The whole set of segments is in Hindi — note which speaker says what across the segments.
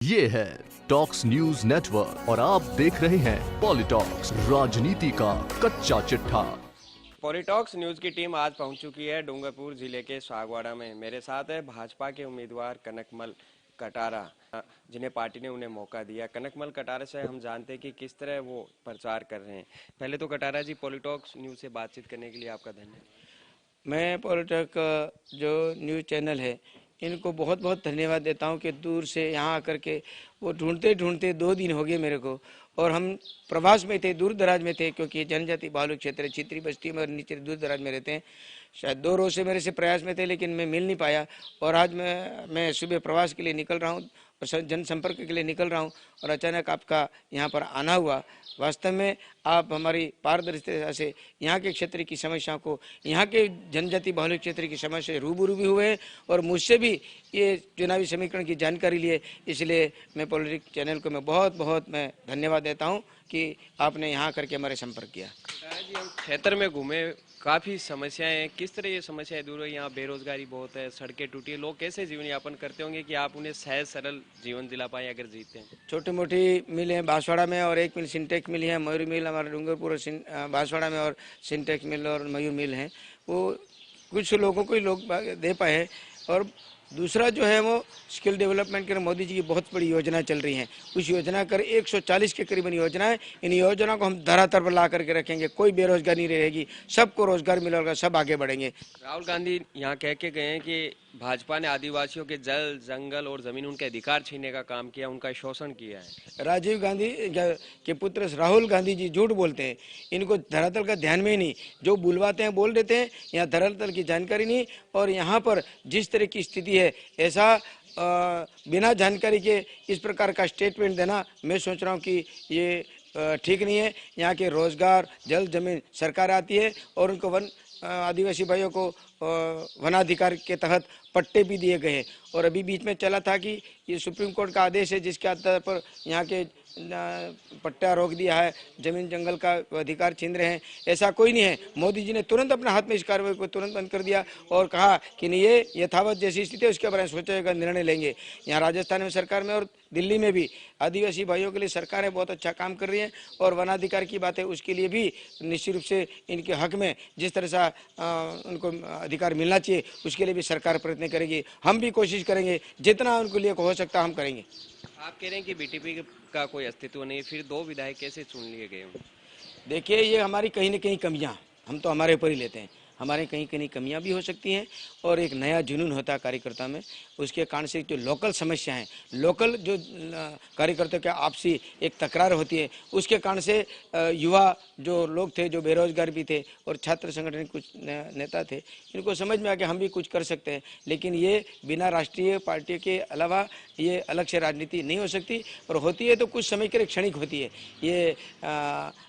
Speaker 1: ये है टॉक्स न्यूज नेटवर्क और आप देख रहे हैं पॉलिटॉक्स, राजनीति का कच्चा चिट्ठा।
Speaker 2: पॉलिटॉक्स न्यूज की टीम आज पहुंच चुकी है डूंगरपुर जिले के सागवाड़ा में। मेरे साथ है भाजपा के उम्मीदवार कनकमल कटारा, जिन्हें पार्टी ने उन्हें मौका दिया। कनकमल कटारा से हम जानते हैं कि किस तरह वो प्रचार कर रहे हैं। पहले तो कटारा जी, पॉलिटॉक्स न्यूज से बातचीत करने के लिए आपका धन्यवाद।
Speaker 3: मैं पॉलिटॉक्स जो न्यूज़ चैनल है इनको बहुत बहुत धन्यवाद देता हूं कि दूर से यहाँ आकर के वो ढूंढते ढूंढते 2 दिन हो गए मेरे को, और हम प्रवास में थे, दूर दराज में थे, क्योंकि जनजाति बाहुल्य क्षेत्र है, छित्री बस्ती में और नीचे दूर दराज में रहते हैं। शायद 2 रोज से मेरे से प्रयास में थे, लेकिन मैं मिल नहीं पाया। और आज मैं सुबह प्रवास के लिए निकल रहा हूँ और जनसंपर्क के लिए निकल रहा हूँ, और अचानक आपका यहाँ पर आना हुआ। वास्तव में आप हमारी पारदर्शिता से यहाँ के क्षेत्र की समस्याओं को, यहाँ के जनजाति बाहुल्य क्षेत्र की समस्या से रूबरू भी हुए और मुझसे भी ये चुनावी समीकरण की जानकारी लिए। इसलिए मैं पॉलिटिक्स चैनल को मैं बहुत मैं धन्यवाद देता हूँ कि आपने यहाँ करके हमारे संपर्क किया।
Speaker 2: जी, हम क्षेत्र में घूमे, काफी समस्याएं हैं। किस तरह ये समस्याएं दूर हुई? यहाँ बेरोजगारी बहुत है, सड़कें टूटी है, लोग कैसे जीवन यापन करते होंगे कि आप उन्हें सहज सरल जीवन दिला पाए अगर जीते हैं?
Speaker 3: छोटी मोटी मिल है बांसवाड़ा में, और एक मिल सिंटेक्स मिल है, मयूर मिल हमारे डूंगरपुर बांसवाड़ा में, और सिंटेक्स मिल और मयूर मिल है। वो कुछ लोगों को ही लोग दे पाए हैं। और दूसरा जो है वो स्किल डेवलपमेंट के लिए मोदी जी की बहुत बड़ी योजना चल रही है। उस योजना कर 140 के करीबन योजना है। इन योजना को हम धरातल पर ला करके रखेंगे, कोई बेरोजगारी नहीं रहेगी, सबको रोजगार मिलेगा, सब आगे बढ़ेंगे।
Speaker 2: राहुल गांधी यहाँ कह के गए हैं कि भाजपा ने आदिवासियों के जल, जंगल और जमीन, उनके अधिकार छीनने का काम किया, उनका शोषण किया है।
Speaker 3: राजीव गांधी के पुत्र राहुल गांधी जी झूठ बोलते हैं। इनको धरातल का ध्यान में ही नहीं, जो बुलवाते हैं बोल देते हैं, यहाँ धरातल की जानकारी नहीं। और यहाँ पर जिस तरह की स्थिति है, ऐसा बिना जानकारी के इस प्रकार का स्टेटमेंट देना, मैं सोच रहा हूँ कि ये ठीक नहीं है। यहाँ के रोजगार, जल, जमीन सरकार आती है, और उनको आदिवासी भाइयों को वनाधिकार के तहत पट्टे भी दिए गए हैं। और अभी बीच में चला था कि ये सुप्रीम कोर्ट का आदेश है, जिसके आधार पर यहाँ के पट्टा रोक दिया है, जमीन जंगल का अधिकार छीन रहे हैं। ऐसा कोई नहीं है। मोदी जी ने तुरंत अपने हाथ में इस कार्रवाई को तुरंत बंद कर दिया और कहा कि नहीं, ये यथावत जैसी स्थिति है उसके बारे में सोचेगा, निर्णय लेंगे। यहाँ राजस्थान में सरकार में और दिल्ली में भी आदिवासी भाइयों के लिए सरकारें बहुत अच्छा काम कर रही हैं। और वनाधिकार की बात है, उसके लिए भी निश्चित रूप से इनके हक में जिस तरह से उनको अधिकार मिलना चाहिए, उसके लिए भी सरकार प्रयत्न करेगी। हम भी कोशिश करेंगे, जितना उनके लिए हो सकता हम करेंगे।
Speaker 2: आप कह रहे हैं कि बीटीपी का कोई अस्तित्व नहीं, फिर 2 विधायक कैसे चुन लिए गए?
Speaker 3: देखिए, ये हमारी कहीं न कहीं कमियां, हम तो हमारे ऊपर ही लेते हैं। हमारे कहीं कहीं कमियां भी हो सकती हैं, और एक नया जुनून होता है कार्यकर्ता में। उसके कारण से जो लोकल समस्या हैं, लोकल जो कार्यकर्ताओं के आपसी एक तकरार होती है, उसके कारण से युवा जो लोग थे, जो बेरोजगार भी थे, और छात्र संगठन कुछ नेता थे, इनको समझ में आ गया हम भी कुछ कर सकते हैं। लेकिन ये बिना राष्ट्रीय पार्टी के अलावा ये अलग से राजनीति नहीं हो सकती, और होती है तो कुछ समय के लिए क्षणिक होती है। ये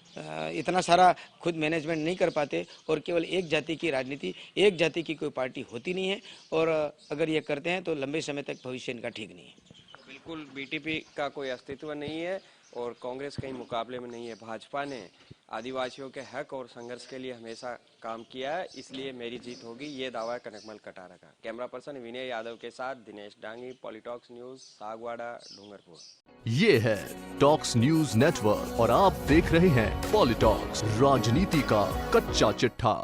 Speaker 3: इतना सारा खुद मैनेजमेंट नहीं कर पाते, और केवल एक जाति की राजनीति, एक जाति की कोई पार्टी होती नहीं है। और अगर ये करते हैं तो लंबे समय तक भविष्य इनका ठीक नहीं है।
Speaker 2: बिल्कुल, बीटीपी का कोई अस्तित्व नहीं है और कांग्रेस कहीं मुकाबले में नहीं है। भाजपा ने आदिवासियों के हक और संघर्ष के लिए हमेशा काम किया है, इसलिए मेरी जीत होगी, ये दावा है कनकमल कटारा का। कैमरा पर्सन विनय यादव के साथ दिनेश डांगी, पॉलिटॉक्स न्यूज, सागवाड़ा, डूंगरपुर।
Speaker 1: ये है टॉक्स न्यूज नेटवर्क और आप देख रहे हैं पॉलिटॉक्स, राजनीति का कच्चा चिट्ठा।